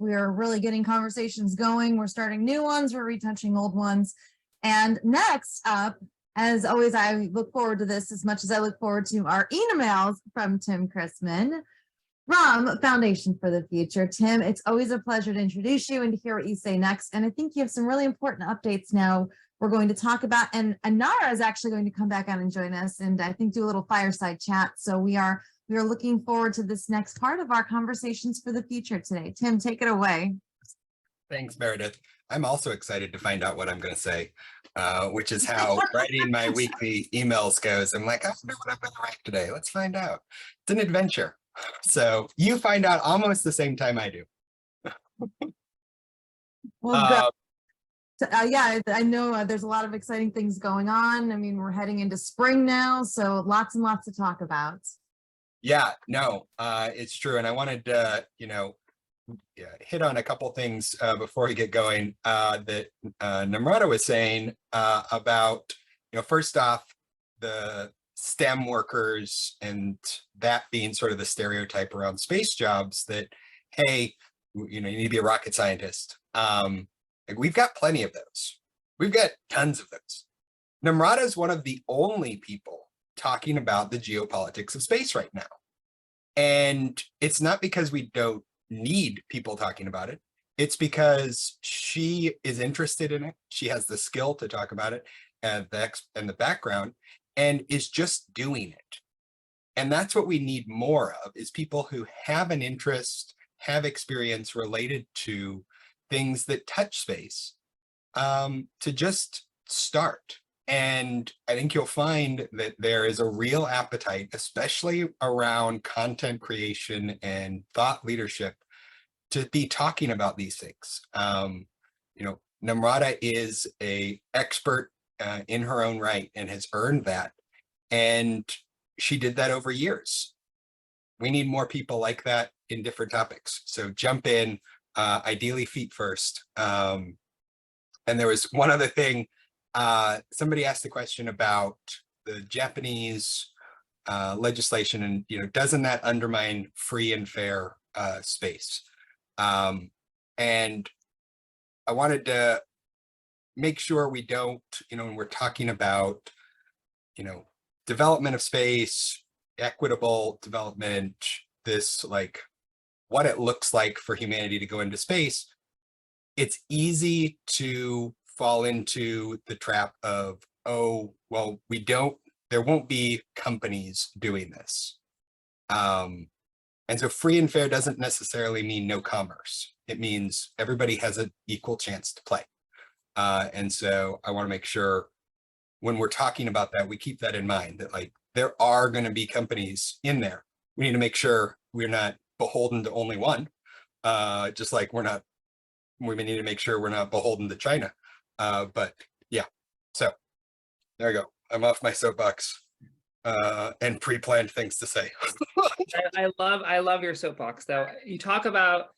We're really getting conversations going. We're starting new ones. We're retouching old ones. And next up, as always, I look forward to this as much as I look forward to our emails from Tim Chrisman from Foundation for the Future. Tim, it's always a pleasure to introduce you and to hear what you say next. And I think you have some really important updates now we're going to talk about. And Inara is actually going to come back on and join us and I think do a little fireside chat. So we are looking forward to this next part of our conversations for the future today. Tim, take it away. Thanks, Meredith. I'm also excited to find out what I'm going to say, which is how writing my weekly emails goes. I'm like, I wonder what I'm going to write today. Let's find out. It's an adventure. So you find out almost the same time I do. Well, yeah, I know there's a lot of exciting things going on. I mean, we're heading into spring now, so lots and lots to talk about. Yeah, no, it's true. And I wanted to, hit on a couple things before we get going that Namrata was saying about, first off, the STEM workers and that being sort of the stereotype around space jobs that, hey, you need to be a rocket scientist. We've got plenty of those. We've got tons of those. Namrata is one of the only people talking about the geopolitics of space right now. And it's not because we don't need people talking about it. It's because she is interested in it. She has the skill to talk about it and the background and is just doing it. And that's what we need more of, is people who have an interest, have experience related to things that touch space, to just start. And I think you'll find that there is a real appetite, especially around content creation and thought leadership, to be talking about these things. Namrata is an expert in her own right and has earned that. And she did that over years. We need more people like that in different topics. So jump in, ideally feet first. And there was one other thing. Somebody asked the question about the Japanese legislation and, doesn't that undermine free and fair space? And I wanted to make sure we don't, when we're talking about, development of space, equitable development, this like what it looks like for humanity to go into space, it's easy to fall into the trap of, oh, well, there won't be companies doing this. And so free and fair doesn't necessarily mean no commerce. It means everybody has an equal chance to play. And so I want to make sure when we're talking about that, we keep that in mind, that like there are going to be companies in there. We need to make sure we're not beholden to only one, just like we need to make sure we're not beholden to China. But yeah, so there we go. I'm off my soapbox and pre-planned things to say. I love your soapbox though. You talk about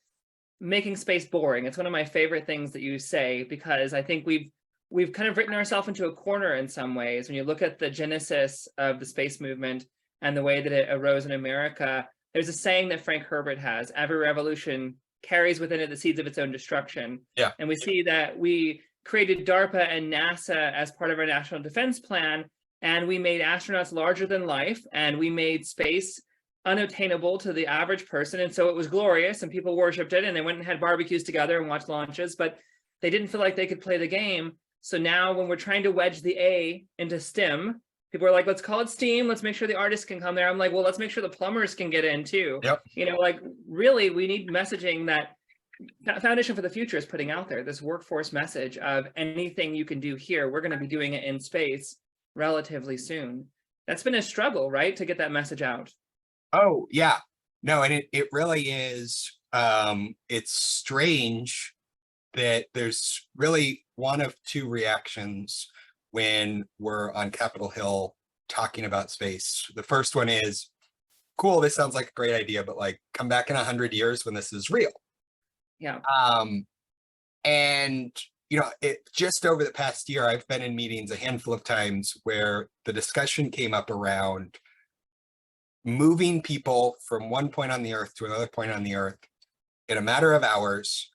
making space boring. It's one of my favorite things that you say, because I think we've kind of written ourselves into a corner in some ways. When you look at the genesis of the space movement and the way that it arose in America, there's a saying that Frank Herbert has: every revolution carries within it the seeds of its own destruction. Yeah. And we see that we created DARPA and NASA as part of our national defense plan, and we made astronauts larger than life, and we made space unattainable to the average person. And so it was glorious and people worshiped it and they went and had barbecues together and watched launches, but they didn't feel like they could play the game. So now when we're trying to wedge the A into STEM, people are like, let's call it STEAM. Let's make sure the artists can come there. I'm like, well, let's make sure the plumbers can get in too. Yep. Really, we need messaging that Foundation for the Future is putting out there, this workforce message of anything you can do here, we're going to be doing it in space relatively soon. That's been a struggle, right? To get that message out. Oh, yeah. No, and it really is. It's strange that there's really one of two reactions when we're on Capitol Hill talking about space. The first one is, cool, this sounds like a great idea, but like come back in 100 years when this is real. Yeah. And just over the past year, I've been in meetings a handful of times where the discussion came up around moving people from one point on the Earth to another point on the Earth in a matter of hours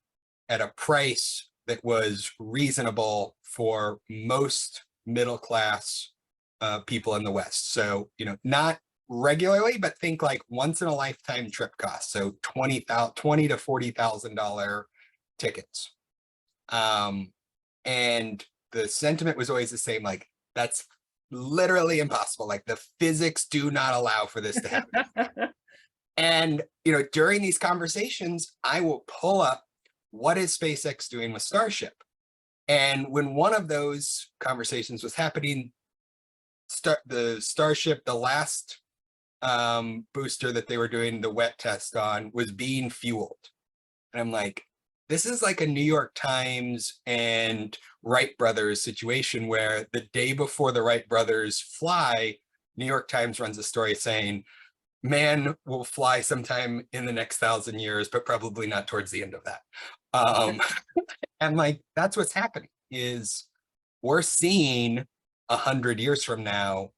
at a price that was reasonable for most middle class people in the West. So, you know, not regularly, but think like once in a lifetime trip cost. So $20 to $40,000 tickets. And the sentiment was always the same, like, that's literally impossible. Like the physics do not allow for this to happen. And, you know, during these conversations, I will pull up, what is SpaceX doing with Starship? And when one of those conversations was happening, the Starship, the last booster that they were doing the wet test on, was being fueled. And I'm like, this is like a New York Times and Wright brothers situation where the day before the Wright brothers fly, New York Times runs a story saying, man will fly sometime in the next 1,000 years, but probably not towards the end of that. And like, that's what's happening, is we're seeing 100 years from now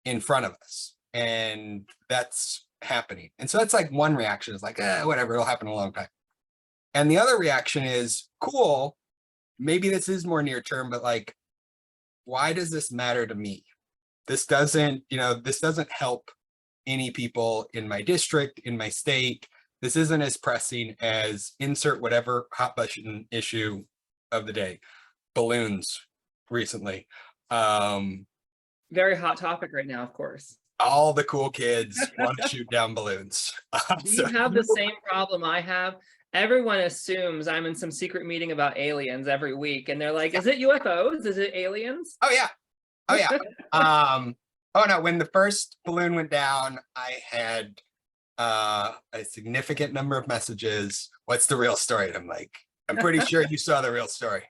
in front of us. And that's happening. And so that's like one reaction, is like, whatever, it'll happen in a long time. And the other reaction is, cool, maybe this is more near term, but like, why does this matter to me? This doesn't, you know, this doesn't help any people in my district, in my state. This isn't as pressing as insert whatever hot button issue of the day. Balloons recently. Very hot topic right now, of course. All the cool kids want to shoot down balloons. Do you have the same problem I have? Everyone assumes I'm in some secret meeting about aliens every week, and they're like, is it UFOs? Is it aliens? Oh yeah. Oh yeah. Oh no, when the first balloon went down, I had a significant number of messages. What's the real story? And I'm like, I'm pretty sure you saw the real story.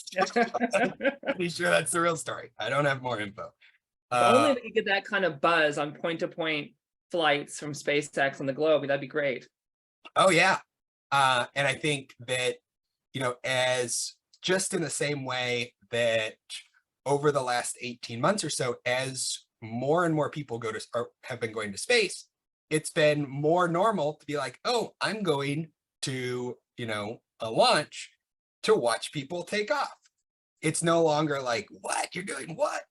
Pretty sure that's the real story. I don't have more info. Only we could get that kind of buzz on point-to-point flights from SpaceX on the globe. That'd be great. Oh yeah. And I think that, you know, as just in the same way that over the last 18 months or so, as more and more people go to, or have been going to space, it's been more normal to be like, oh, I'm going to, you know, a launch to watch people take off. It's no longer like, what, you're doing what?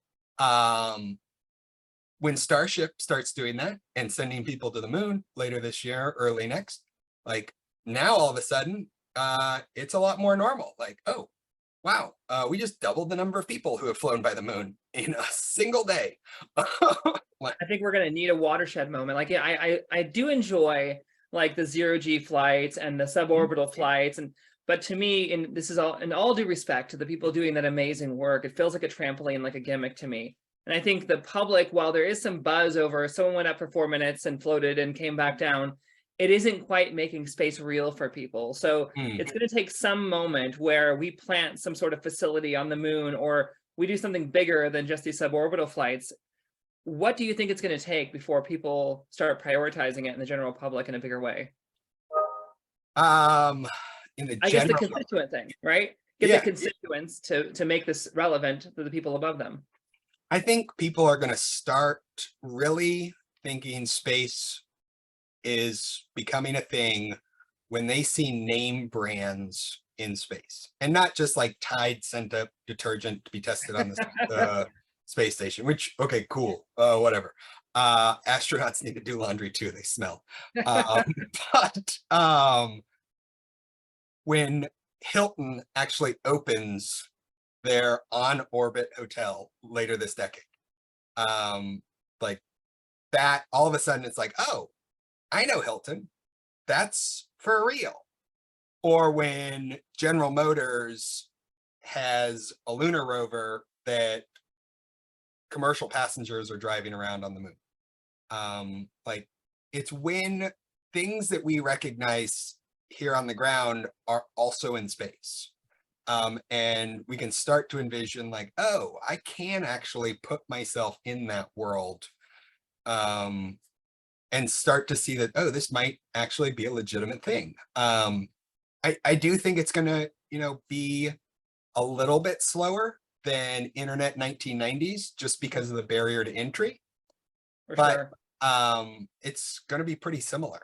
When Starship starts doing that and sending people to the moon later this year, early next, like, now all of a sudden, it's a lot more normal. Like, oh, wow, we just doubled the number of people who have flown by the moon in a single day. I think we're going to need a watershed moment. Like, yeah, I do enjoy like the zero-G flights and the suborbital flights, but to me, and this is all in all due respect to the people doing that amazing work, it feels like a trampoline, like a gimmick to me. And I think the public, while there is some buzz over someone went up for 4 minutes and floated and came back down, it isn't quite making space real for people. So it's going to take some moment where we plant some sort of facility on the moon, or we do something bigger than just these suborbital flights. What do you think it's going to take before people start prioritizing it in the general public in a bigger way? In the I guess the constituent thing, right? Get the constituents to make this relevant to the people above them. I think people are going to start really thinking space is becoming a thing when they see name brands in space, and not just like Tide sent a detergent to be tested on the space station, which, okay, cool, whatever. Astronauts need to do laundry too, they smell. But when Hilton actually opens their on-orbit hotel later this decade, like that, all of a sudden it's like, oh, I know Hilton, that's for real. Or when General Motors has a lunar rover that commercial passengers are driving around on the moon. Like, it's when things that we recognize here on the ground are also in space. And we can start to envision like, oh, I can actually put myself in that world. And start to see that, oh, this might actually be a legitimate thing. I do think it's going to, you know, be a little bit slower than internet 1990s, just because of the barrier to entry. For But sure. it's going to be pretty similar.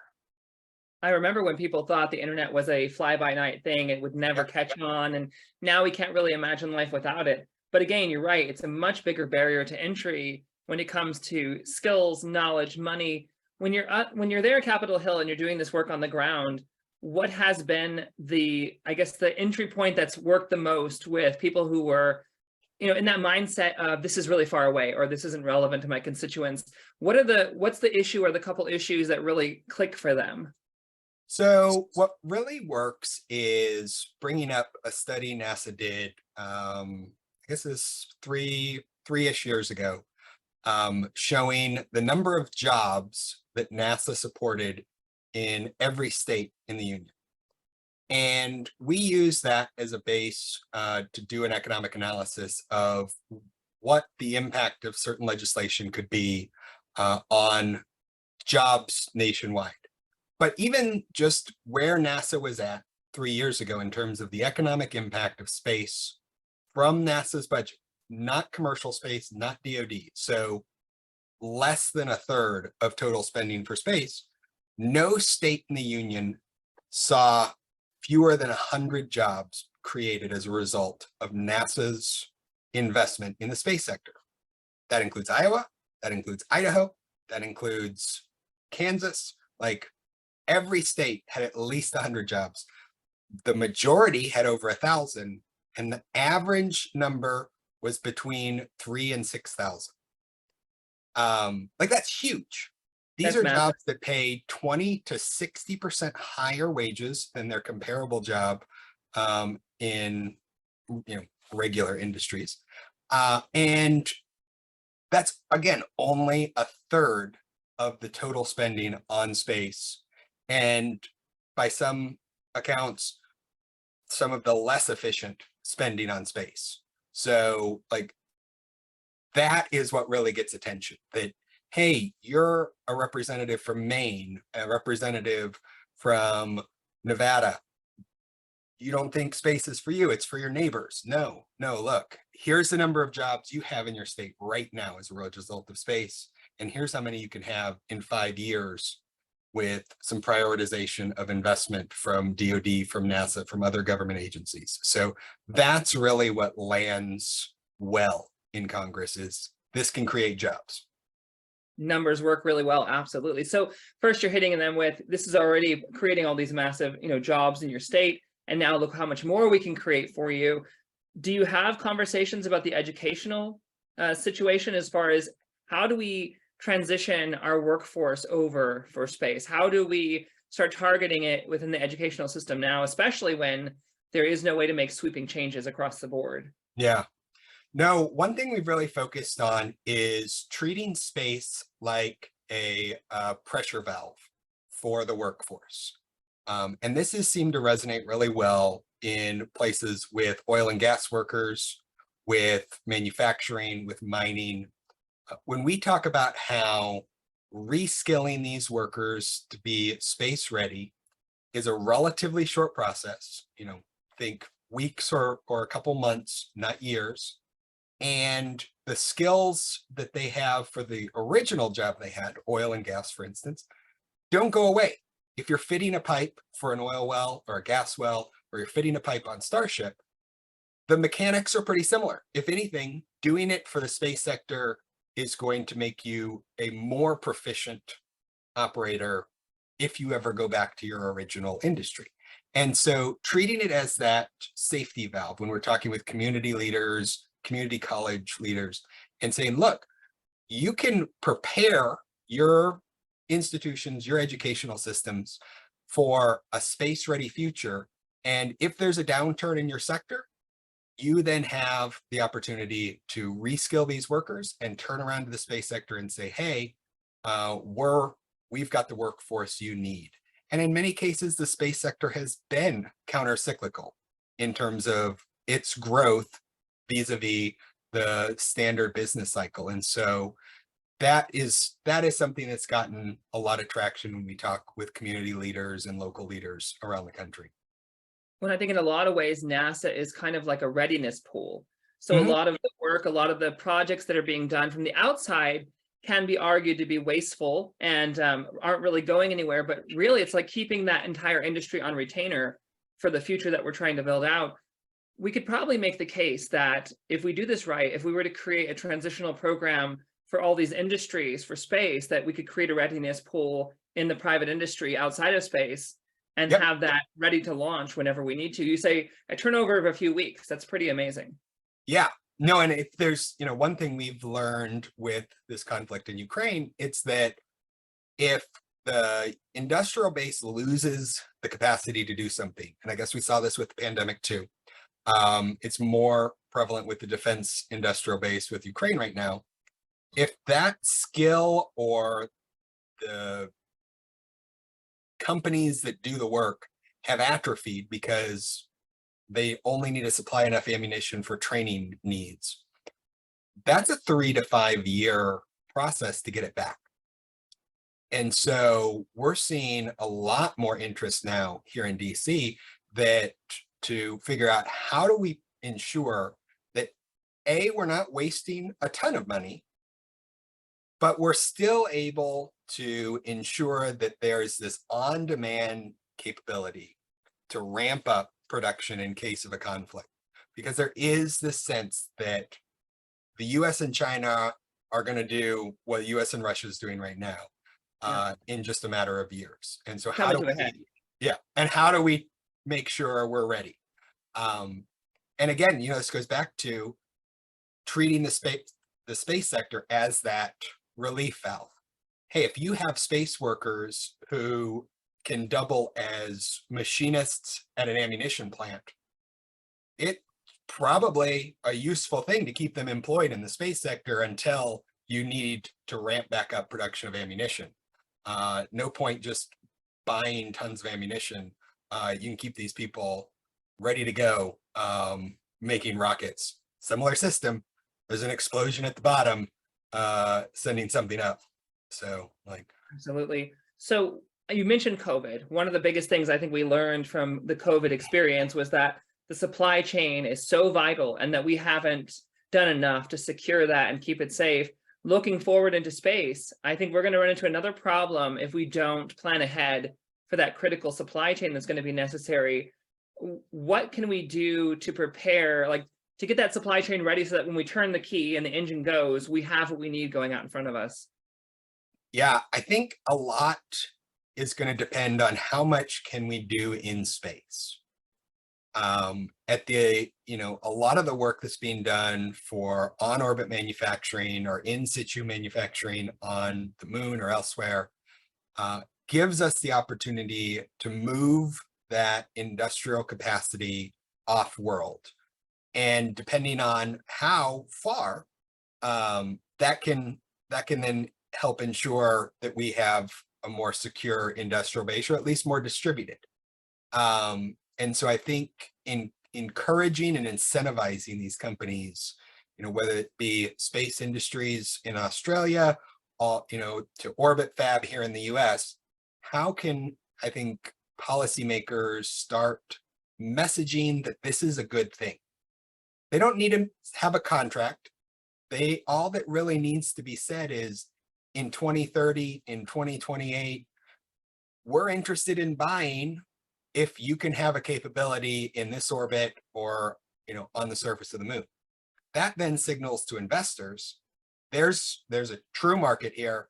I remember when people thought the internet was a fly-by-night thing, it would never catch on, and now we can't really imagine life without it. But again, you're right, it's a much bigger barrier to entry when it comes to skills, knowledge, money. When you're there at Capitol Hill and you're doing this work on the ground, what has been I guess the entry point that's worked the most with people who were, in that mindset of this is really far away or this isn't relevant to my constituents? What's the issue or the couple issues that really click for them? So what really works is bringing up a study NASA did, I guess it's three-ish years ago, showing the number of jobs that NASA supported in every state in the union. And we use that as a base to do an economic analysis of what the impact of certain legislation could be on jobs nationwide. But even just where NASA was at 3 years ago in terms of the economic impact of space from NASA's budget, not commercial space, not DoD, so less than a third of total spending for space, no state in the union saw fewer than 100 jobs created as a result of NASA's investment in the space sector. That includes Iowa, that includes Idaho, that includes Kansas. Like, every state had at least 100 jobs. The majority had over 1,000, and the average number was between 3,000 and 6,000. Like, that's huge. These are jobs that pay 20 to 60% higher wages than their comparable job in regular industries. And that's, again, only a third of the total spending on space. And by some accounts, some of the less efficient spending on space. So, like, that is what really gets attention, that, hey, you're a representative from Maine, a representative from Nevada. You don't think space is for you, it's for your neighbors. No, look, here's the number of jobs you have in your state right now as a result of space. And here's how many you can have in 5 years with some prioritization of investment from DoD, from NASA, from other government agencies. So that's really what lands well in Congress, is this can create jobs. Numbers work really well, absolutely. So first you're hitting them with, this is already creating all these massive, jobs in your state, and now look how much more we can create for you. Do you have conversations about the educational situation as far as how do we transition our workforce over for space? How do we start targeting it within the educational system now, especially when there is no way to make sweeping changes across the board? Yeah. No, one thing we've really focused on is treating space like a pressure valve for the workforce. And this has seemed to resonate really well in places with oil and gas workers, with manufacturing, with mining. When we talk about how reskilling these workers to be space ready is a relatively short process, think weeks or a couple months, not years. And the skills that they have for the original job they had, oil and gas, for instance, don't go away. If you're fitting a pipe for an oil well or a gas well, or you're fitting a pipe on Starship, the mechanics are pretty similar. If anything, doing it for the space sector is going to make you a more proficient operator if you ever go back to your original industry. And so treating it as that safety valve when we're talking with community leaders, community college leaders, and saying, look, you can prepare your institutions, your educational systems for a space-ready future. And if there's a downturn in your sector, you then have the opportunity to reskill these workers and turn around to the space sector and say, hey, we've got the workforce you need. And in many cases, the space sector has been counter-cyclical in terms of its growth vis-a-vis the standard business cycle. And so that is something that's gotten a lot of traction when we talk with community leaders and local leaders around the country. Well, I think in a lot of ways, NASA is kind of like a readiness pool. So a lot of the work, a lot of the projects that are being done from the outside can be argued to be wasteful and aren't really going anywhere. But really, it's like keeping that entire industry on retainer for the future that we're trying to build out. We could probably make the case that if we do this right, if we were to create a transitional program for all these industries for space, that we could create a readiness pool in the private industry outside of space and have that ready to launch whenever we need to. You say a turnover of a few weeks. That's pretty amazing. Yeah, no, and if there's, one thing we've learned with this conflict in Ukraine, it's that if the industrial base loses the capacity to do something, and I guess we saw this with the pandemic too, it's more prevalent with the defense industrial base with Ukraine right now. If that skill or the companies that do the work have atrophied because they only need to supply enough ammunition for training needs, that's a 3 to 5 year process to get it back. And so we're seeing a lot more interest now here in DC that to figure out how do we ensure that we're not wasting a ton of money, but we're still able to ensure that there's this on-demand capability to ramp up production in case of a conflict. Because there is this sense that the US and China are going to do what the US and Russia is doing right now in just a matter of years. And so how do we make sure we're ready? And again, this goes back to treating the space sector as that relief valve. Hey, if you have space workers who can double as machinists at an ammunition plant, it's probably a useful thing to keep them employed in the space sector until you need to ramp back up production of ammunition. No point just buying tons of ammunition. You can keep these people ready to go, making rockets. Similar system. There's an explosion at the bottom, sending something up. So absolutely. So you mentioned COVID. One of the biggest things I think we learned from the COVID experience was that the supply chain is so vital and that we haven't done enough to secure that and keep it safe. Looking forward into space, I think we're going to run into another problem if we don't plan ahead for that critical supply chain that's going to be necessary. What can we do to prepare, to get that supply chain ready so that when we turn the key and the engine goes, we have what we need going out in front of us? Yeah, I think a lot is going to depend on how much can we do in space. A lot of the work that's being done for on-orbit manufacturing or in situ manufacturing on the moon or elsewhere gives us the opportunity to move that industrial capacity off-world. And depending on how far, that can then help ensure that we have a more secure industrial base, or at least more distributed. And so I think in encouraging and incentivizing these companies, whether it be space industries in Australia, or, to orbit fab here in the US, how can, I think, policymakers start messaging that this is a good thing? They don't need to have a contract. All that really needs to be said is in 2030, in 2028, we're interested in buying if you can have a capability in this orbit or, on the surface of the moon. That then signals to investors, there's a true market here,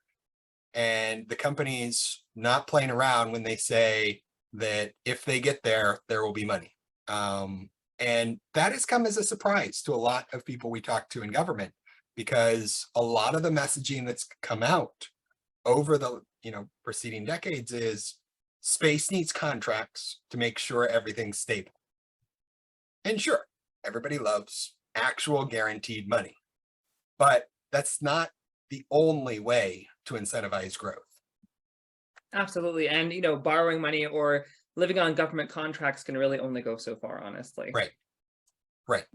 and the company's not playing around when they say that if they get there, there will be money. And that has come as a surprise to a lot of people we talk to in government, because a lot of the messaging that's come out over the preceding decades is space needs contracts to make sure everything's stable. And sure, everybody loves actual guaranteed money, but that's not the only way to incentivize growth. Absolutely. And, borrowing money or living on government contracts can really only go so far, honestly. Right.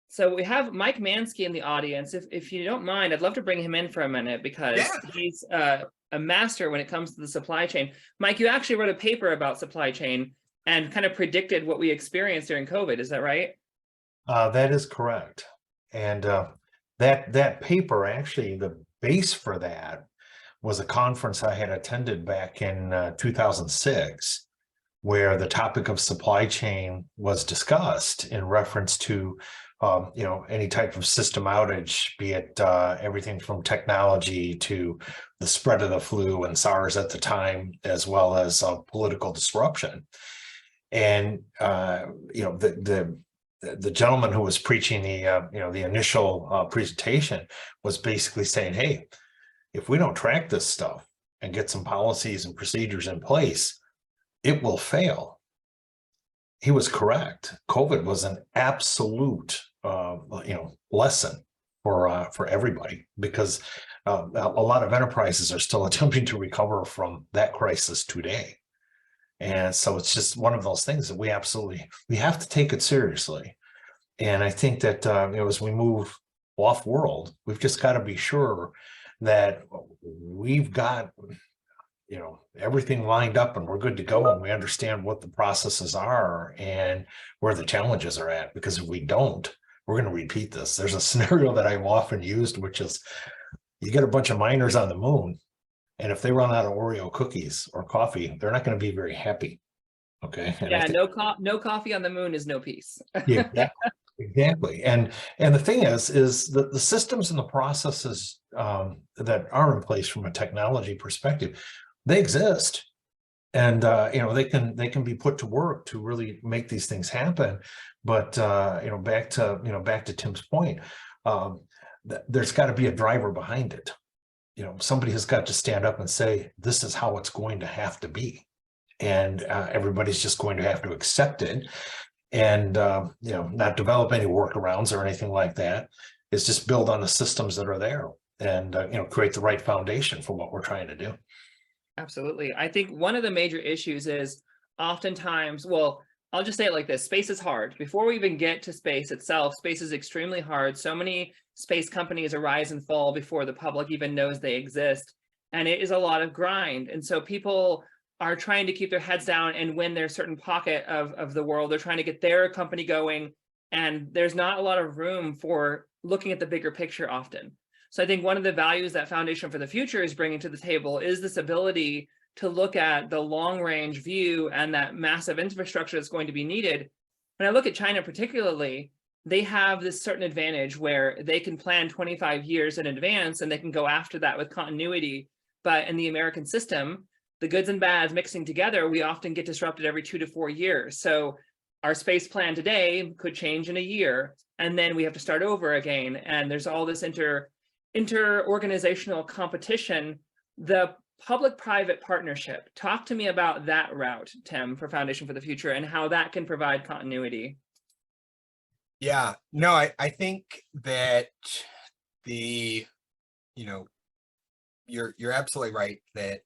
So we have Mike Mansky in the audience. If you don't mind, I'd love to bring him in for a minute because he's a master when it comes to the supply chain. Mike, you actually wrote a paper about supply chain and kind of predicted what we experienced during COVID. Is that right? That is correct. And that paper, actually, base for that was a conference I had attended back in 2006, where the topic of supply chain was discussed in reference to any type of system outage, be it everything from technology to the spread of the flu and SARS at the time, as well as political disruption. And the gentleman who was preaching the initial presentation was basically saying, hey, if we don't track this stuff and get some policies and procedures in place, it will fail. He was correct. COVID was an absolute lesson for everybody, because a lot of enterprises are still attempting to recover from that crisis today. And so it's just one of those things that we have to take it seriously. And I think that as we move off world, we've just got to be sure that we've got everything lined up and we're good to go, and we understand what the processes are and where the challenges are at, because if we don't, we're going to repeat this. There's a scenario that I've often used, which is you get a bunch of miners on the moon, and if they run out of Oreo cookies or coffee, they're not going to be very happy. Okay. And yeah, no coffee on the moon is no peace. Yeah, exactly. And the thing is that the systems and the processes that are in place from a technology perspective, they exist, and they can be put to work to really make these things happen. But back to Tim's point, there's got to be a driver behind it. Somebody has got to stand up and say, this is how it's going to have to be, and everybody's just going to have to accept it, and not develop any workarounds or anything like that. It's just build on the systems that are there, and create the right foundation for what we're trying to do. Absolutely. I think one of the major issues is oftentimes, well, I'll just say it like this: space is hard. Before we even get to space itself, space is extremely hard. So many space companies arise and fall before the public even knows they exist, and it is a lot of grind. And so people are trying to keep their heads down and win their certain pocket of the world. They're trying to get their company going, and there's not a lot of room for looking at the bigger picture often. So I think one of the values that Foundation for the Future is bringing to the table is this ability to look at the long range view and that massive infrastructure that's going to be needed. When I look at China particularly, they have this certain advantage where they can plan 25 years in advance and they can go after that with continuity. But in the American system, the goods and bads mixing together, we often get disrupted every 2 to 4 years. So our space plan today could change in a year, and then we have to start over again. And there's all this inter-organizational competition. The public-private partnership, talk to me about that route, Tim, for Foundation for the Future, and how that can provide continuity. Yeah, no, I think that you're absolutely right that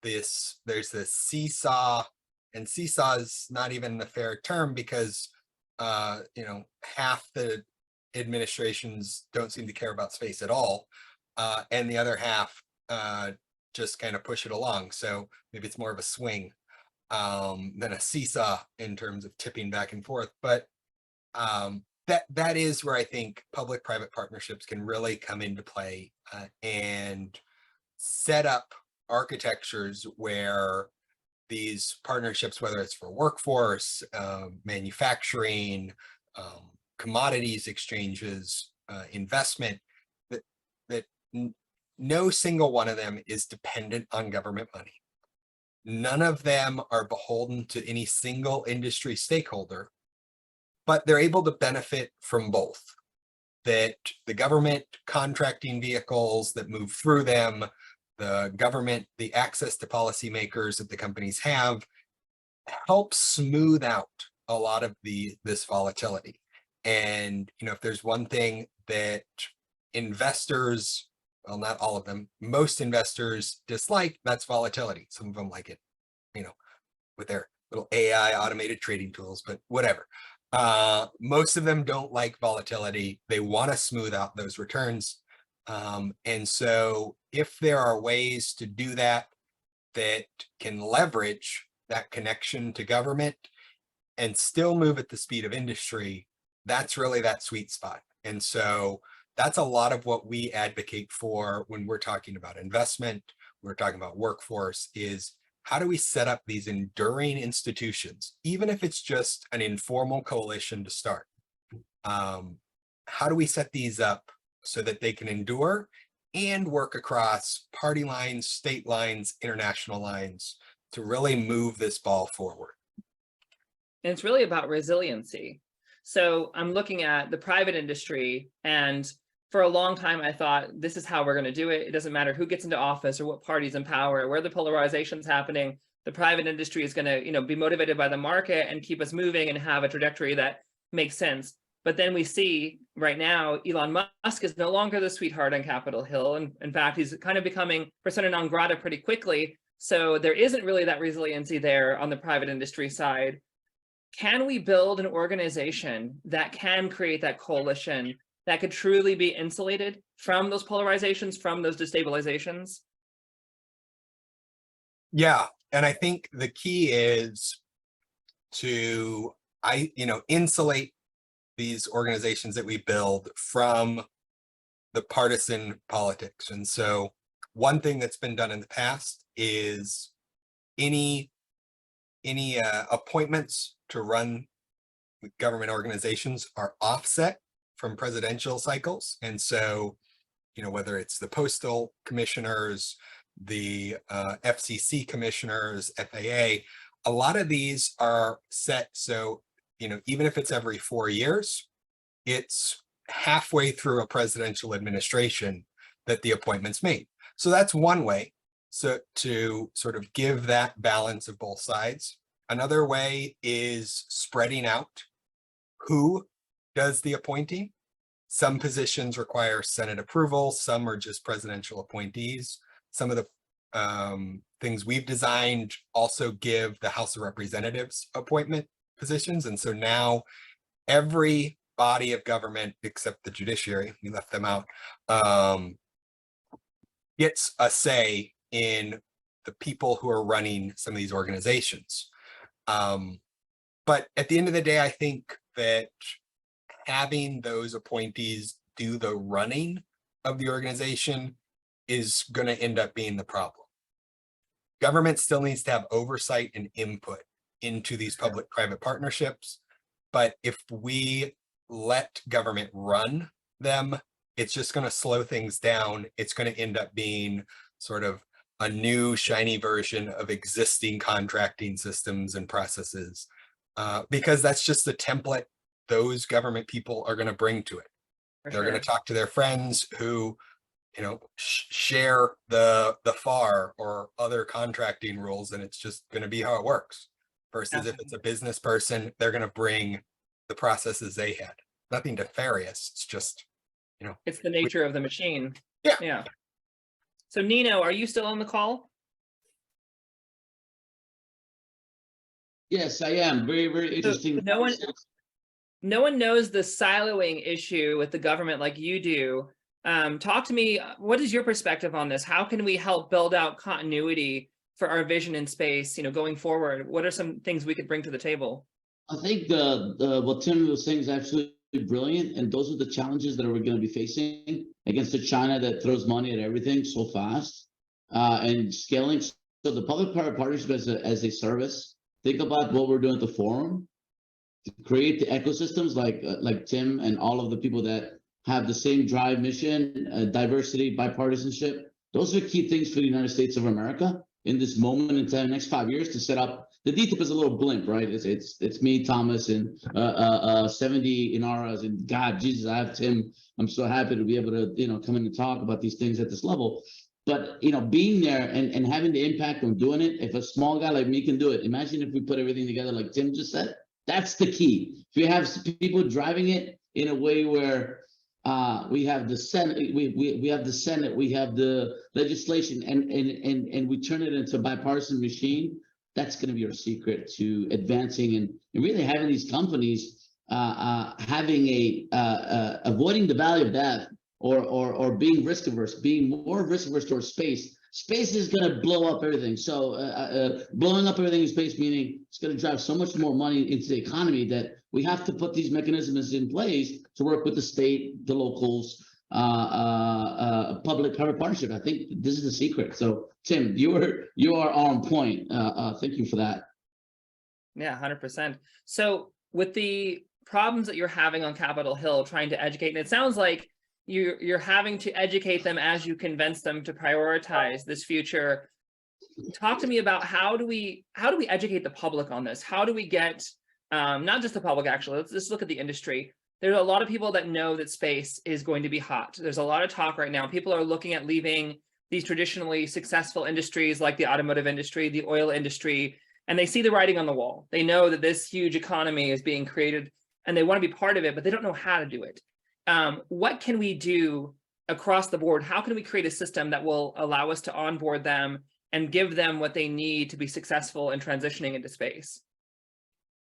there's this seesaw, and seesaw is not even the fair term, because half the administrations don't seem to care about space at all, and the other half just kind of push it along. So maybe it's more of a swing than a seesaw in terms of tipping back and forth. But that is where I think public-private partnerships can really come into play and set up architectures where these partnerships, whether it's for workforce, manufacturing, commodities exchanges, investment, that no single one of them is dependent on government money. None of them are beholden to any single industry stakeholder, but they're able to benefit from both. That the government contracting vehicles that move through them, the government, the access to policymakers that the companies have, help smooth out a lot of this volatility. And if there's one thing that investors, well, not all of them, most investors dislike, that's volatility. Some of them like it, with their little AI automated trading tools, but whatever. Most of them don't like volatility. They want to smooth out those returns. And so if there are ways to do that can leverage that connection to government and still move at the speed of industry, that's really that sweet spot. And so that's a lot of what we advocate for when we're talking about investment, we're talking about workforce, is how do we set up these enduring institutions, even if it's just an informal coalition to start? How do we set these up so that they can endure and work across party lines, state lines, international lines to really move this ball forward? And it's really about resiliency. So I'm looking at the private industry, and for a long time, I thought this is how we're going to do it. It doesn't matter who gets into office or what party's in power, where the polarization is happening. The private industry is going to, be motivated by the market and keep us moving and have a trajectory that makes sense. But then we see right now, Elon Musk is no longer the sweetheart on Capitol Hill. And in fact, he's kind of becoming persona non grata pretty quickly. So there isn't really that resiliency there on the private industry side. Can we build an organization that can create that coalition that could truly be insulated from those polarizations, from those destabilizations? Yeah, and I think the key is to insulate these organizations that we build from the partisan politics. And so one thing that's been done in the past is any appointments to run government organizations are offset from presidential cycles. And so, whether it's the postal commissioners, the FCC commissioners, FAA, a lot of these are set. So, even if it's every 4 years, it's halfway through a presidential administration that the appointment's made. So that's one way. So to sort of give that balance of both sides. Another way is spreading out who does the appointing. Some positions require Senate approval, some are just presidential appointees. Some of the things we've designed also give the House of Representatives appointment positions. And so now every body of government, except the judiciary, we left them out, gets a say in the people who are running some of these organizations. But at the end of the day, I think that having those appointees do the running of the organization is going to end up being the problem. Government still needs to have oversight and input into these public-private partnerships. But if we let government run them, it's just going to slow things down. It's going to end up being sort of a new shiny version of existing contracting systems and processes, because that's just the template those government people are going to bring to it. They're going to talk to their friends who, share the FAR or other contracting rules, and it's just going to be how it works. Versus if it's a business person, they're going to bring the processes they had. Nothing nefarious. It's just, it's the nature of the machine. Yeah. Yeah. So Nino, are you still on the call? Yes, I am. Very, very interesting. So no one knows the siloing issue with the government like you do. Talk to me. What is your perspective on this? How can we help build out continuity for our vision in space, going forward? What are some things we could bring to the table? I think what Tim was saying is absolutely brilliant, and those are the challenges that we're going to be facing against a China that throws money at everything so fast and scaling. So the public-private partnership as a service. Think about what we're doing at the forum to create the ecosystems like Tim and all of the people that have the same drive, mission, diversity, bipartisanship. Those are key things for the United States of America in this moment in time, next 5 years, to set up. The DTIP is a little blimp, right? It's me, Thomas, and 70 Inaras, and God, Jesus, I have Tim. I'm so happy to be able to, come in and talk about these things at this level. But, being there and having the impact on doing it, if a small guy like me can do it, imagine if we put everything together like Tim just said. That's the key. If you have people driving it in a way where we have the Senate, we have the Senate, we have the legislation, and we turn it into a bipartisan machine, that's going to be our secret to advancing and really having these companies having avoiding the valley of death or being risk averse, being more risk averse towards space. Space is going to blow up everything. So blowing up everything in space, meaning it's going to drive so much more money into the economy that we have to put these mechanisms in place to work with the state, the locals, public-private partnership. I think this is the secret. So Tim, you are on point. Thank you for that. Yeah, 100%. So with the problems that you're having on Capitol Hill trying to educate, and it sounds like you're having to educate them as you convince them to prioritize this future. Talk to me about how do we educate the public on this? How do we get not just the public, actually, let's look at the industry. There's a lot of people that know that space is going to be hot. There's a lot of talk right now. People are looking at leaving these traditionally successful industries like the automotive industry, the oil industry, and they see the writing on the wall. They know that this huge economy is being created and they want to be part of it, but they don't know how to do it. What can we do across the board? How can we create a system that will allow us to onboard them and give them what they need to be successful in transitioning into space?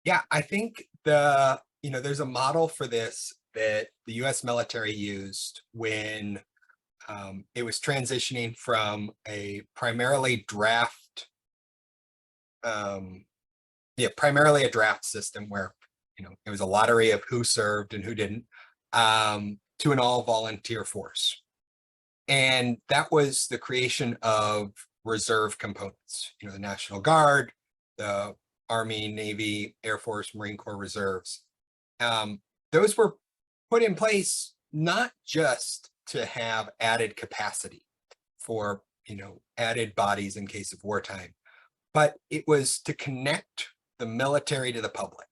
Yeah, I think there's a model for this that the US military used when it was transitioning from a primarily a draft system where, it was a lottery of who served and who didn't, to an all volunteer force. And that was the creation of reserve components, the National Guard, the Army, Navy, Air Force, Marine Corps reserves. Those were put in place not just to have added capacity for, added bodies in case of wartime, but it was to connect the military to the public.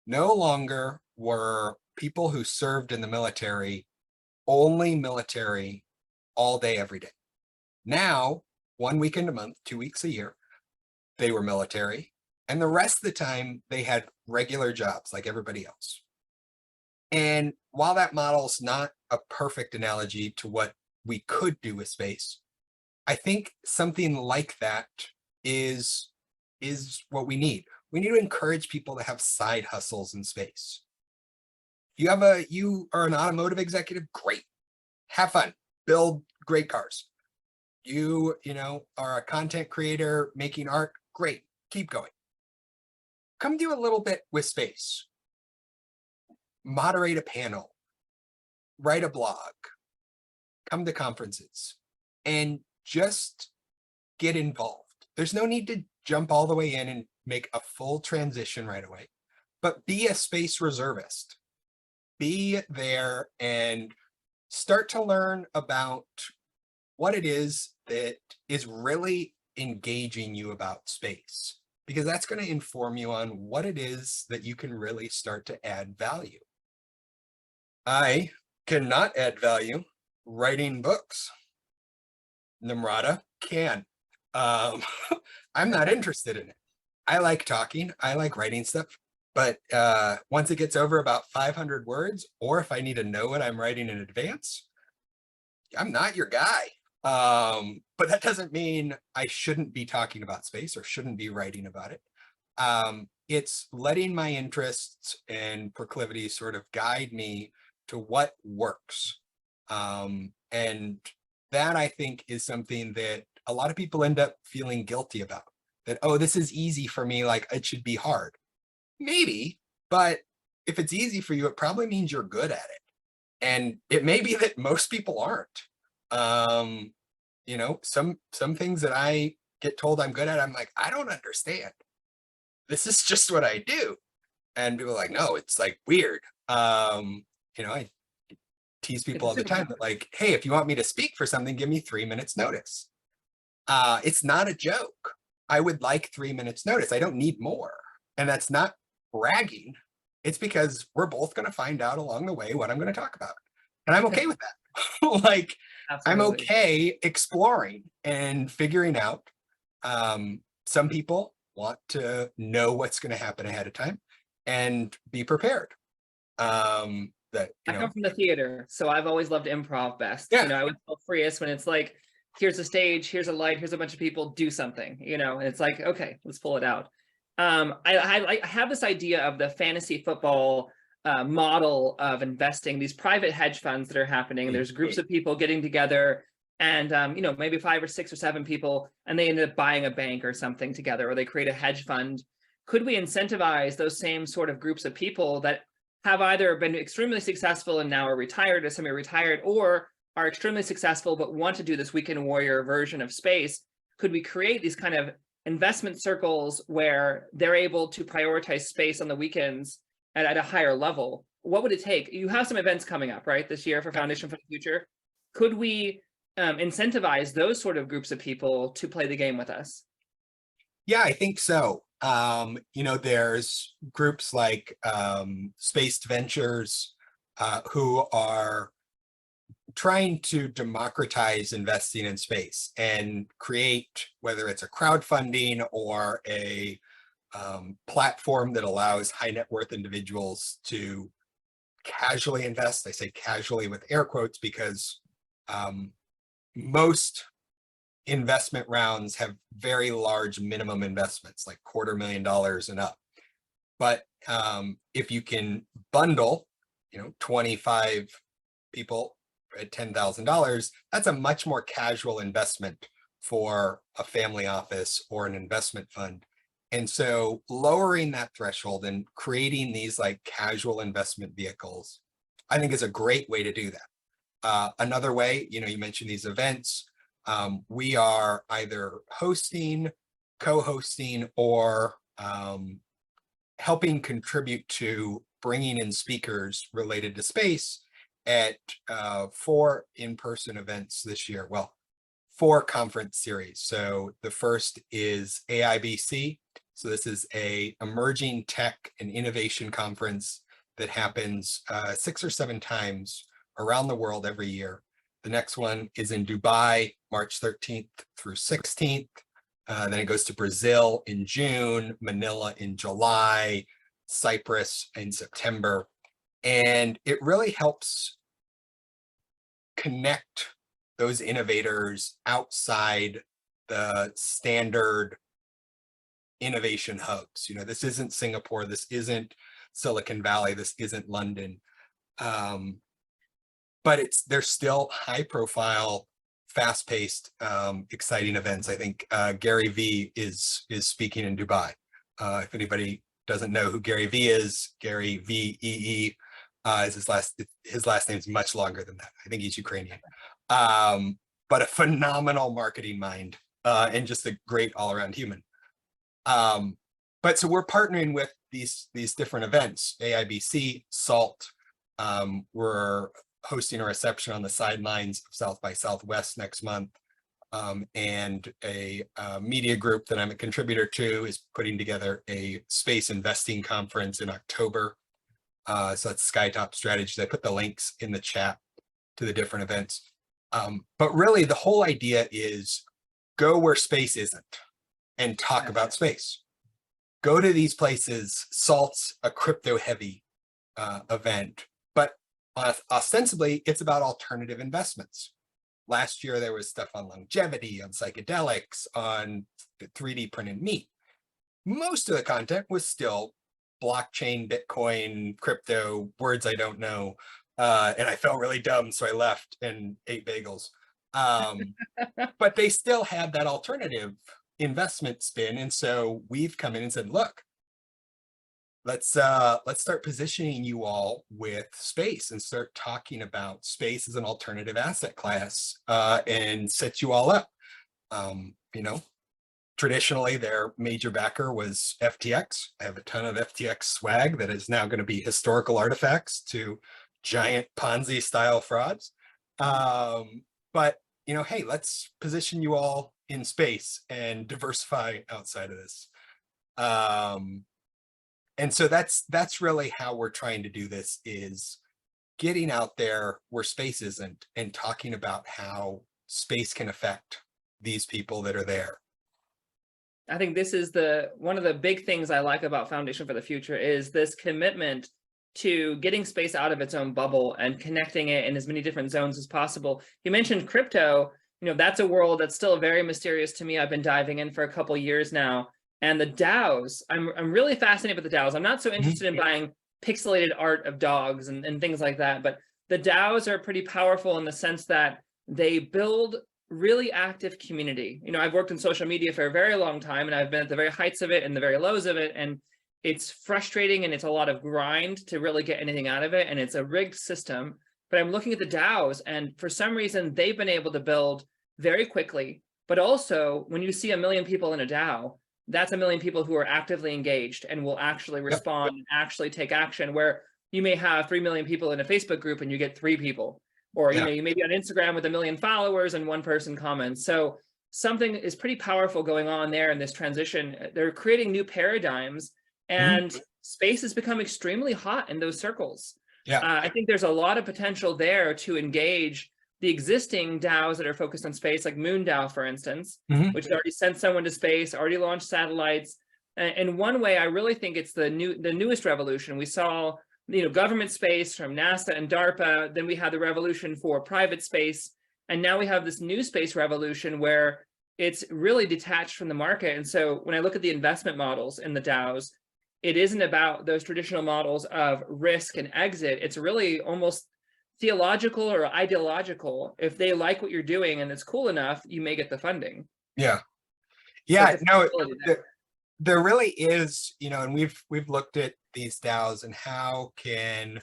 No longer were people who served in the military only military all day, every day. Now, 1 weekend a month, 2 weeks a year, they were military. And the rest of the time, they had regular jobs like everybody else. And while that model's not a perfect analogy to what we could do with space, I think something like that is what we need. We need to encourage people to have side hustles in space. You are an automotive executive, great. Have fun, build great cars. You are a content creator making art, great, keep going. Come do a little bit with space. Moderate a panel, write a blog, come to conferences, and just get involved. There's no need to jump all the way in and make a full transition right away, but be a space reservist. Be there and start to learn about what it is that is really engaging you about space, because that's going to inform you on what it is that you can really start to add value. I cannot add value writing books. Namrata can. I'm not interested in it. I like talking. I like writing stuff. But once it gets over about 500 words, or if I need to know what I'm writing in advance, I'm not your guy. But that doesn't mean I shouldn't be talking about space or shouldn't be writing about it. It's letting my interests and proclivities sort of guide me to what works. And that, I think, is something that a lot of people end up feeling guilty about. That, oh, this is easy for me, like it should be hard. Maybe, but if it's easy for you, it probably means you're good at it. And it may be that most people aren't. Some things that I get told I'm good at, I'm like, I don't understand. This is just what I do. And people are like, no, it's like weird. I tease people all the time that, like, hey, if you want me to speak for something, give me 3 minutes notice. It's not a joke. I would like 3 minutes notice. I don't need more. And that's not bragging. It's because we're both going to find out along the way what I'm going to talk about. And I'm okay with that. Like, absolutely. I'm okay exploring and figuring out. Some people want to know what's going to happen ahead of time and be prepared. I come from the theater, so I've always loved improv best. Yeah. I would feel freest when it's like, here's a stage, here's a light, here's a bunch of people, do something, and it's like, okay, let's pull it out. I have this idea of the fantasy football model of investing, these private hedge funds that are happening. There's groups of people getting together and, maybe 5 or 6 or 7 people, and they end up buying a bank or something together, or they create a hedge fund. Could we incentivize those same sort of groups of people that have either been extremely successful and now are retired or semi-retired, or are extremely successful but want to do this weekend warrior version of space? Could we create these kind of investment circles where they're able to prioritize space on the weekends at a higher level? What would it take? You have some events coming up, right, this year for Foundation for the Future. Could we incentivize those sort of groups of people to play the game with us? Yeah, I think so. You know, there's groups like Spaced Ventures who are trying to democratize investing in space and create, whether it's a crowdfunding or a platform that allows high net worth individuals to casually invest. I say casually with air quotes because most investment rounds have very large minimum investments, like $250,000 and up. But if you can bundle, you know, 25 people at $10,000, that's a much more casual investment for a family office or an investment fund. And so lowering that threshold and creating these like casual investment vehicles, I think is a great way to do that. Another way, you know, you mentioned these events. We are either hosting, co-hosting, or helping contribute to bringing in speakers related to space at 4 in-person events this year. Well, 4 conference series. So the first is AIBC. So this is a emerging tech and innovation conference that happens 6 or 7 times around the world every year. The next one is in Dubai, March 13th through 16th. Then it goes to Brazil in June, Manila in July, Cyprus in September. And it really helps connect those innovators outside the standard innovation hubs. You know, this isn't Singapore, this isn't Silicon Valley, this isn't London. But they're still high profile, fast-paced, exciting events. I think Gary Vee is speaking in Dubai. If anybody doesn't know who Gary Vee is, Gary Vee is his last name is much longer than that. I think he's Ukrainian. But a phenomenal marketing mind and just a great all-around human. But so we're partnering with these different events, AIBC, SALT. We're hosting a reception on the sidelines of South by Southwest next month. And a media group that I'm a contributor to is putting together a space investing conference in October. So that's Skytop Strategies. I put the links in the chat to the different events. But really the whole idea is go where space isn't and talk about space. Go to these places. SALT's a crypto heavy event, but ostensibly it's about alternative investments. Last year there was stuff on longevity, on psychedelics, on 3D printed meat. Most of the content was still blockchain, Bitcoin, crypto, words I don't know. And I felt really dumb, so I left and ate bagels. But they still had that alternative investment spin. And so we've come in and said, look, let's start positioning you all with space and start talking about space as an alternative asset class and set you all up. You know, traditionally their major backer was FTX. I have a ton of FTX swag that is now going to be historical artifacts to giant Ponzi style frauds. But, you know, hey, let's position you all in space and diversify outside of this. And so that's really how we're trying to do this, is getting out there where space isn't and talking about how space can affect these people that are there. I think this is one of the big things I like about Foundation for the Future is this commitment to getting space out of its own bubble and connecting it in as many different zones as possible. You mentioned crypto. You know, that's a world that's still very mysterious to me. I've been diving in for a couple of years now. And the DAOs, I'm really fascinated with the DAOs. I'm not so interested in buying pixelated art of dogs and things like that, but the DAOs are pretty powerful in the sense that they build really active community. You know, I've worked in social media for a very long time, and I've been at the very heights of it and the very lows of it. And it's frustrating and it's a lot of grind to really get anything out of it. And it's a rigged system. But I'm looking at the DAOs, and for some reason, they've been able to build very quickly. But also, when you see 1 million people in a DAO, that's 1 million people who are actively engaged and will actually respond and actually take action, where you may have 3 million people in a Facebook group and you get 3 people. Or, you know, you may be on Instagram with 1 million followers and 1 person comments. So something is pretty powerful going on there in this transition. They're creating new paradigms, and space has become extremely hot in those circles. I think there's a lot of potential there to engage the existing DAOs that are focused on space, like MoonDAO, for instance, which has already sent someone to space, already launched satellites. And one way I really think it's the newest revolution. We saw, you know, government space from NASA and DARPA. Then we had the revolution for private space. And now we have this new space revolution where it's really detached from the market. And so when I look at the investment models in the DAOs, it isn't about those traditional models of risk and exit. It's really almost theological or ideological. If they like what you're doing and it's cool enough, you may get the funding. Yeah. There really is, you know, and we've looked at these DAOs and how can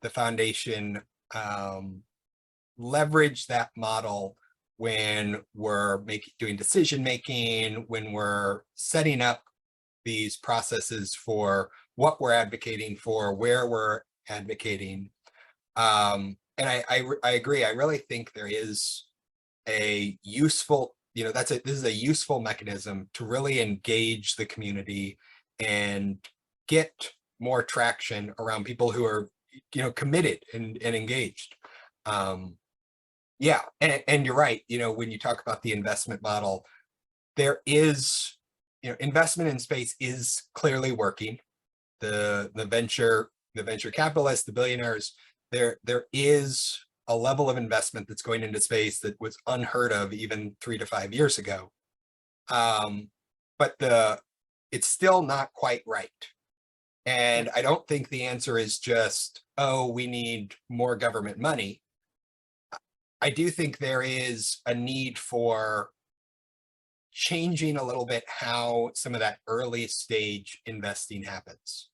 the foundation leverage that model when we're doing decision making, when we're setting up these processes for what we're advocating for, where we're advocating. And I agree. I really think there is a useful, you know, this is a useful mechanism to really engage the community and get more traction around people who are, you know, committed and engaged. Yeah, and you're right. You know, when you talk about the investment model, there is, you know, investment in space is clearly working. The venture capitalists, the billionaires, there is a level of investment that's going into space that was unheard of even 3 to 5 years ago. But it's still not quite right. And I don't think the answer is just, oh, we need more government money. I do think there is a need for changing a little bit how some of that early stage investing happens.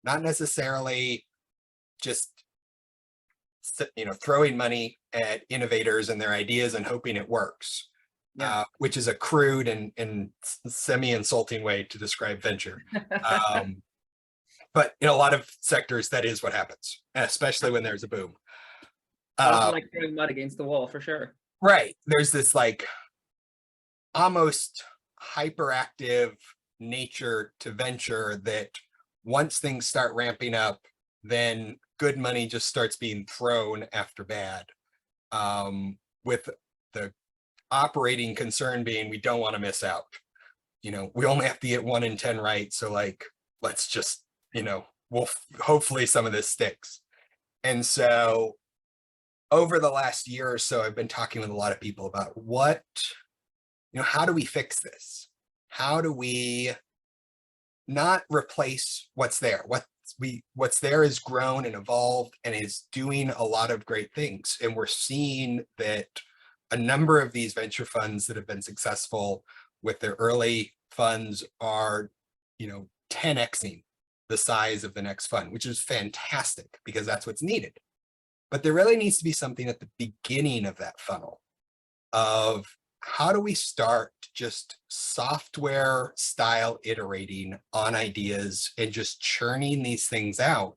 Not necessarily just, you know, throwing money at innovators and their ideas and hoping it works, which is a crude and semi-insulting way to describe venture. But in a lot of sectors, that is what happens, especially when there's a boom. Often like throwing mud against the wall, for sure. Right. There's this like almost hyperactive nature to venture that once things start ramping up, then good money just starts being thrown after bad, with the operating concern being we don't want to miss out. You know, we only have to get 1 in 10 right. So like, let's just, you know, hopefully some of this sticks. And so over the last year or so, I've been talking with a lot of people about how do we fix this? How do we not replace what's there? What's there is grown and evolved and is doing a lot of great things. And we're seeing that a number of these venture funds that have been successful with their early funds are, 10xing the size of the next fund, which is fantastic because that's what's needed. But there really needs to be something at the beginning of that funnel of how do we start just software style iterating on ideas and just churning these things out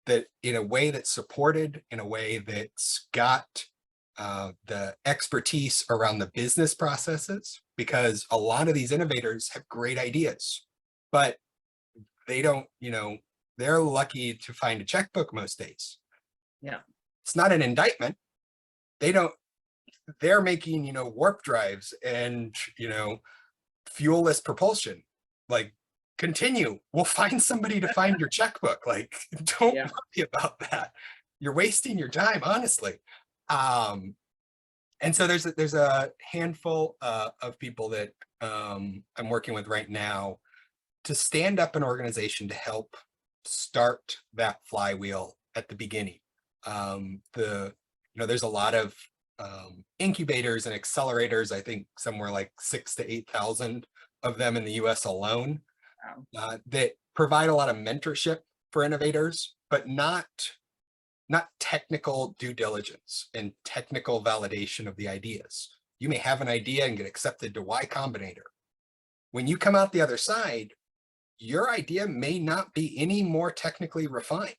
that in a way that's supported, in a way that's got the expertise around the business processes, because a lot of these innovators have great ideas, but they don't, they're lucky to find a checkbook most days. Yeah. It's not an indictment. They're making, warp drives and, fuelless propulsion. Like, continue. We'll find somebody to find your checkbook. Like, don't worry about that. You're wasting your time, honestly. And so there's a handful of people that I'm working with right now to stand up an organization to help start that flywheel at the beginning. There's a lot of incubators and accelerators. I think somewhere like 6,000 to 8,000 of them in the US alone. Wow. That provide a lot of mentorship for innovators, but not technical due diligence and technical validation of the ideas. You may have an idea and get accepted to Y Combinator. When you come out the other side, your idea may not be any more technically refined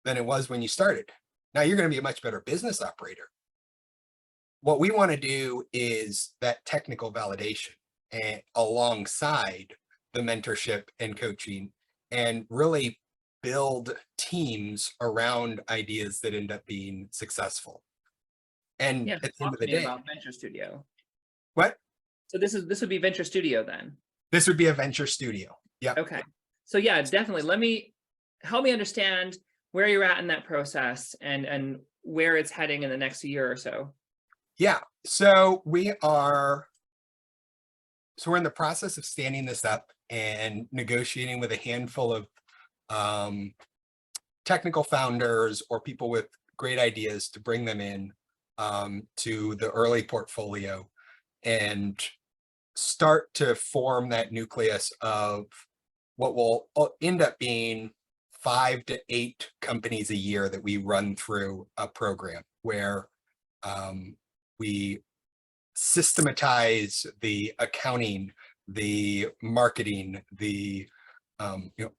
than it was when you started. Now you're going to be a much better business operator. What we want to do is that technical validation and alongside the mentorship and coaching, and really build teams around ideas that end up being successful. And Yeah, at the end talk of to the me day, about Venture Studio. what? So this would be Venture Studio then. This would be a venture studio. Yeah. Okay. So yeah, definitely. Help me understand where you're at in that process and where it's heading in the next year or so. Yeah. So we're in the process of standing this up and negotiating with a handful of technical founders or people with great ideas to bring them in to the early portfolio and start to form that nucleus of what will end up being 5 to 8 companies a year that we run through a program where we systematize the accounting, the marketing, the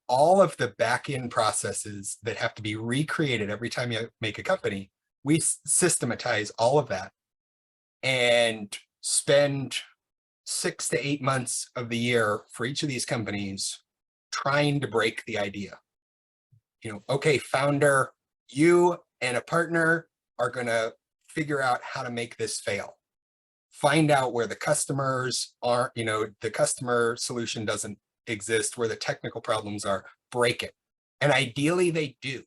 all of the back end processes that have to be recreated every time you make a company. We systematize all of that and spend 6 to 8 months of the year for each of these companies trying to break the idea. Okay, founder, you and a partner are going to figure out how to make this fail. Find out where the customers are, the customer solution doesn't exist, where the technical problems are, break it. And ideally they do.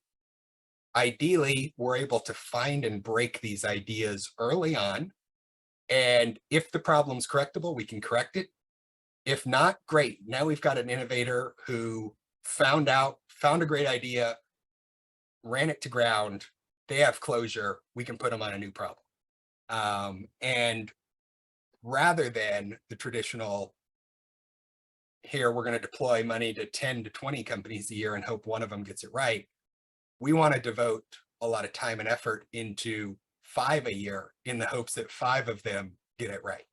Ideally, we're able to find and break these ideas early on. And if the problem's correctable, we can correct it. If not, great. Now we've got an innovator who found a great idea, ran it to ground. They have closure. We can put them on a new problem. And rather than the traditional, here, we're going to deploy money to 10 to 20 companies a year and hope one of them gets it right. We want to devote a lot of time and effort into 5 a year in the hopes that 5 of them get it right.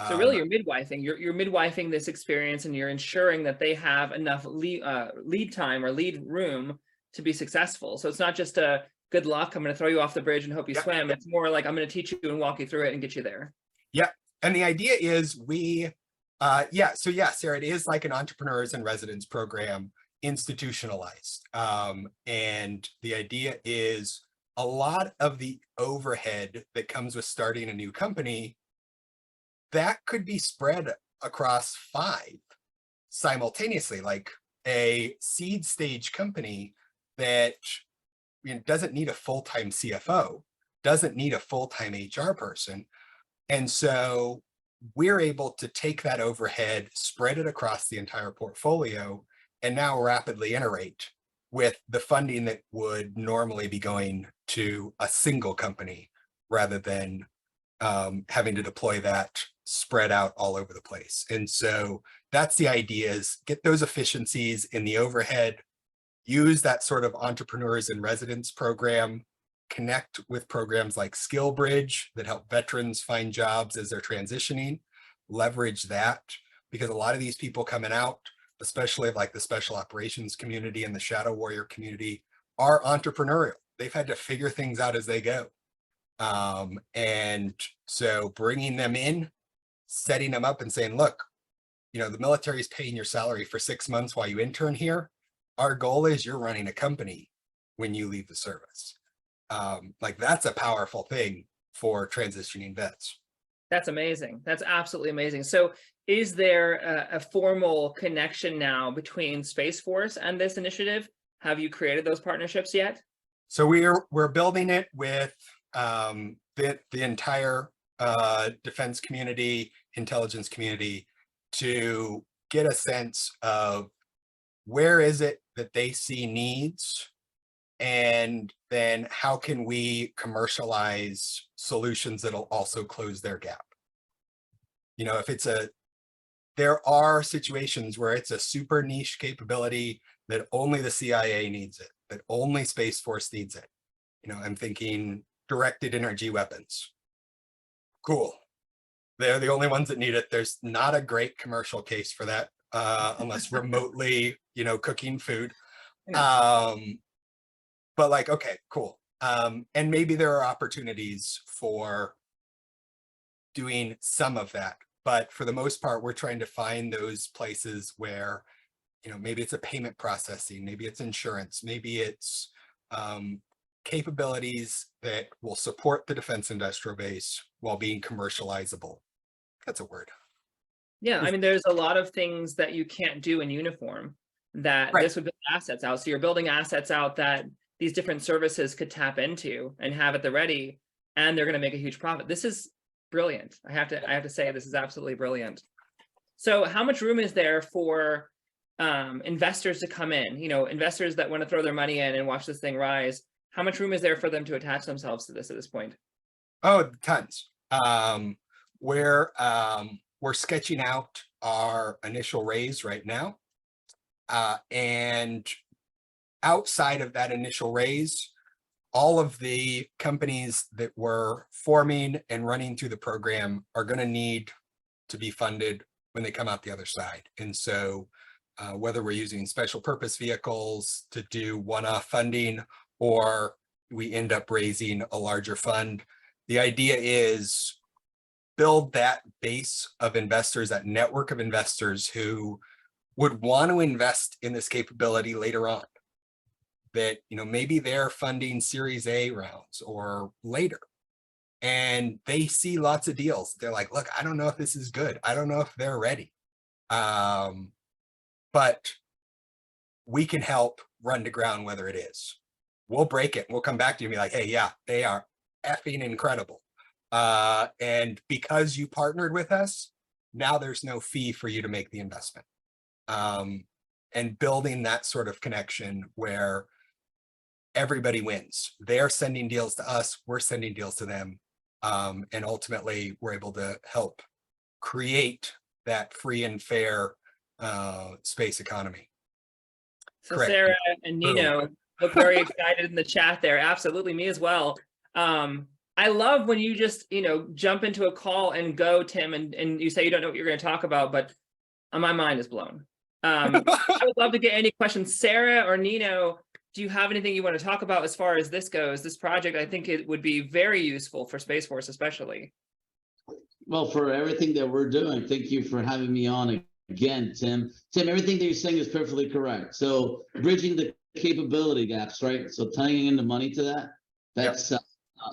So really you're midwifing, you're midwifing this experience and you're ensuring that they have enough lead time or lead room to be successful. So it's not just a good luck, I'm going to throw you off the bridge and hope you swim. It's more like I'm going to teach you and walk you through it and get you there. Yeah. And the idea is Sarah, it is like an entrepreneurs in residence program, institutionalized. And the idea is a lot of the overhead that comes with starting a new company, that could be spread across 5 simultaneously, like a seed stage company that doesn't need a full-time CFO, doesn't need a full-time HR person. And so we're able to take that overhead, spread it across the entire portfolio, and now rapidly iterate with the funding that would normally be going to a single company rather than having to deploy that spread out all over the place. And so that's the idea, is get those efficiencies in the overhead, use that sort of entrepreneurs in residence program, connect with programs like SkillBridge that help veterans find jobs as they're transitioning, leverage that, because a lot of these people coming out, especially like the special operations community and the shadow warrior community, are entrepreneurial. They've had to figure things out as they go. And so bringing them in, setting them up and saying, look, the military is paying your salary for 6 months while you intern here. Our goal is you're running a company when you leave the service. Like that's a powerful thing for transitioning vets. That's amazing. That's absolutely amazing. So is there a formal connection now between Space Force and this initiative? Have you created those partnerships yet? So we're building it with the entire defense community, intelligence community, to get a sense of where is it that they see needs, and then how can we commercialize solutions that'll also close their gap. If it's a there are situations where it's a super niche capability that only the CIA needs it, that only Space Force needs it. You know, I'm thinking directed energy weapons. Cool. They're the only ones that need it. There's not a great commercial case for that, unless remotely, you know, cooking food. But like, okay, cool. And maybe there are opportunities for doing some of that. But for the most part, we're trying to find those places where, you know, maybe it's a payment processing, maybe it's insurance, maybe it's capabilities that will support the defense industrial base while being commercializable. That's a word. Yeah, I mean, there's a lot of things that you can't do in uniform that Right. this would build assets out. So you're building assets out that these different services could tap into and have at the ready, and they're going to make a huge profit. This is brilliant. I have to say, this is absolutely brilliant. So how much room is there for investors to come in? You know, investors that want to throw their money in and watch this thing rise. How much room is there for them to attach themselves to this at this point? Oh, tons. We're sketching out our initial raise right now. And outside of that initial raise, all of the companies that were forming and running through the program are going to need to be funded when they come out the other side. And so whether we're using special purpose vehicles to do one-off funding, or we end up raising a larger fund, the idea is build that base of investors, that network of investors who would want to invest in this capability later on. That, you know, maybe they're funding Series A rounds or later, and they see lots of deals. They're like, look, I don't know if this is good. I don't know if they're ready. But we can help run to ground whether it is. We'll break it. We'll come back to you and be like, hey, yeah, they are effing incredible. And because you partnered with us, now there's no fee for you to make the investment. And building that sort of connection where everybody wins. They're sending deals to us, we're sending deals to them. And ultimately we're able to help create that free and fair space economy. So Correct. Sarah and Nino look very excited in the chat there. Absolutely, me as well. I love when you just, you know, jump into a call and go, Tim, and you say you don't know what you're going to talk about, but my mind is blown. I would love to get any questions. Sarah or Nino, do you have anything you want to talk about as far as this goes? This project, I think it would be very useful for Space Force, especially. Well, for everything that we're doing, thank you for having me on again, Tim. Tim, everything that you're saying is perfectly correct. So bridging the capability gaps, right? So tying in the money to that, that's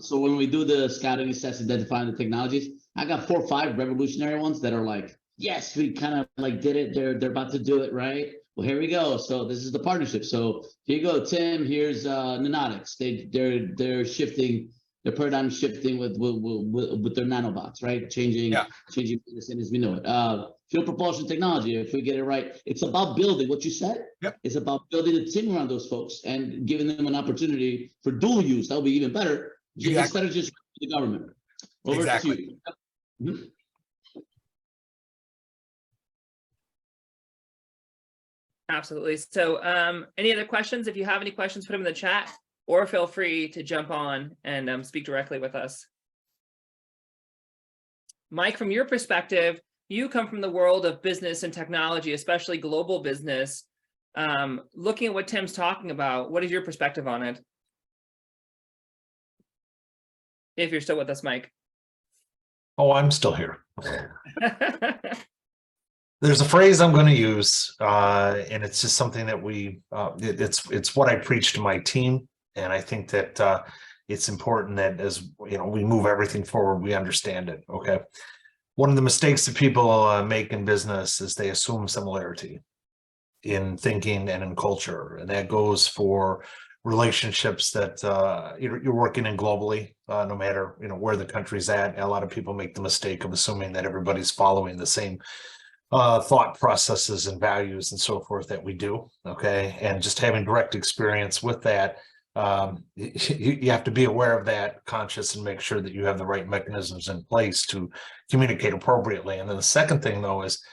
so when we do the scouting assess, identifying the technologies, I got 4 or 5 revolutionary ones that are like, yes, we kind of like did it. They're about to do it, right? Well, here we go. So this is the partnership. So here you go, Tim. Here's Nanotics. They're shifting. Their paradigm shifting with their nanobots, right? Changing medicine as we know it. Fuel propulsion technology. If we get it right, it's about building what you said. Yep. It's about building a team around those folks and giving them an opportunity for dual use. That'll be even better. Exactly. Instead of just the government. Over Exactly. to you. Mm-hmm. Absolutely. So any other questions? If you have any questions, put them in the chat, or feel free to jump on and speak directly with us. Mike, from your perspective, you come from the world of business and technology, especially global business. Looking at what Tim's talking about, what is your perspective on it? If you're still with us, Mike. Oh, I'm still here. There's a phrase I'm going to use, and it's just something that it's what I preach to my team. And I think that it's important that as you know, we move everything forward, we understand it. Okay. One of the mistakes that people make in business is they assume similarity in thinking and in culture. And that goes for relationships that you're working in globally, no matter, you know, where the country's at. A lot of people make the mistake of assuming that everybody's following the same thought processes and values and so forth that we do. Okay. And just having direct experience with that, you have to be aware of that, conscious, and make sure that you have the right mechanisms in place to communicate appropriately. And then the second thing, though, is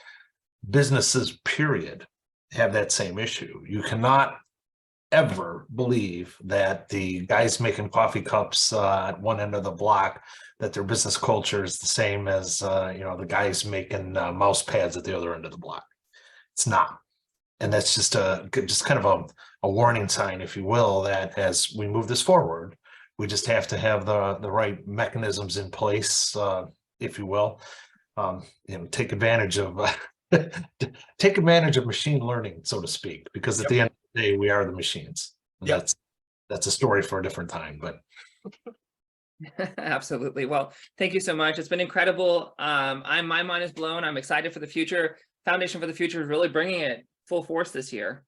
businesses, period, have that same issue. You cannot ever believe that the guys making coffee cups at one end of the block, that their business culture is the same as the guys making mouse pads at the other end of the block. It's not. And that's just kind of a warning sign, if you will, that as we move this forward, we just have to have the right mechanisms in place, if you will, take advantage of machine learning, so to speak, because at the end of the day, we are the machines. Yep. That's a story for a different time, but Absolutely. Well, thank you so much. It's been incredible. My mind is blown. I'm excited for the future. Foundation for the Future is really bringing it full force this year.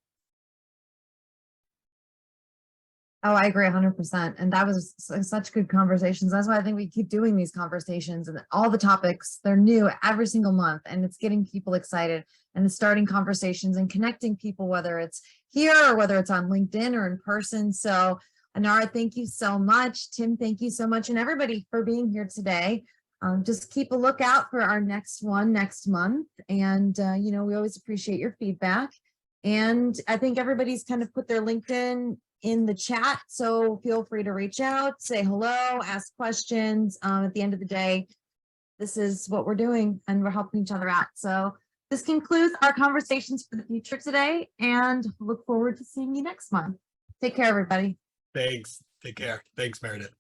Oh, I agree 100%. And that was such good conversations. That's why I think we keep doing these conversations, and all the topics, they're new every single month, and it's getting people excited and it's starting conversations and connecting people, whether it's here or whether it's on LinkedIn or in person. So Inara, thank you so much. Tim, thank you so much. And everybody for being here today. Just keep a lookout for our next one next month. And, we always appreciate your feedback. And I think everybody's kind of put their LinkedIn in the chat. So feel free to reach out, say hello, ask questions. At the end of the day, this is what we're doing and we're helping each other out. So this concludes our conversations for the future today, and look forward to seeing you next month. Take care, everybody. Thanks. Take care. Thanks, Meredith.